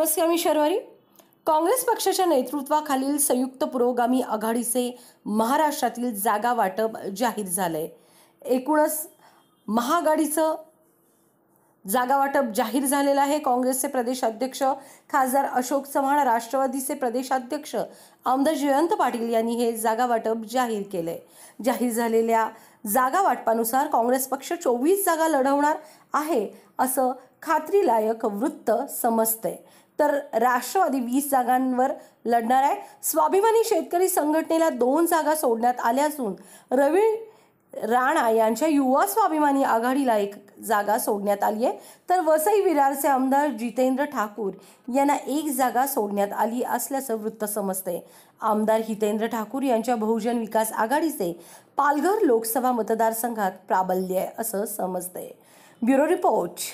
नमस्कार, मी शर्वरी। काँग्रेस पक्षाच्या नेतृत्वाखालील संयुक्त पुरोगामी आघाडीचे महाराष्ट्रातील जागा वाटप जाहीर झाले। एकूणच महाआघाडीचं जागा वाटप जाहीर झालेलं आहे। काँग्रेसचे प्रदेश अध्यक्ष खासदार अशोक चव्हाण, राष्ट्रवादीचे प्रदेशाध्यक्ष आमदार जयंत पाटील यांनी हे जागा वाटप जाहीर केले। जाहीर झालेल्या जागा वाटपानुसार काँग्रेस पक्ष 24 जागा लढवणार आहे असं खात्रीलायक वृत्त समजते, तर राष्ट्रवादी 20 जागांवर लढणार आहे। स्वाभिमानी शेतकरी संघटनेला 2 जागा सोडण्यात आल्या असून रवी राणा यांच्या युवा स्वाभिमानी आघाडीला 1 जागा सोडण्यात आली आहे, तर वसई विरारचे आमदार जितेंद्र ठाकूर यांना 1 जागा सोडण्यात आली असल्याचं वृत्त समजते। आमदार हितेंद्र ठाकूर यांच्या बहुजन विकास आघाडीचे पालघर लोकसभा मतदारसंघात प्राबल्य आहे असं समजते। Bureau report.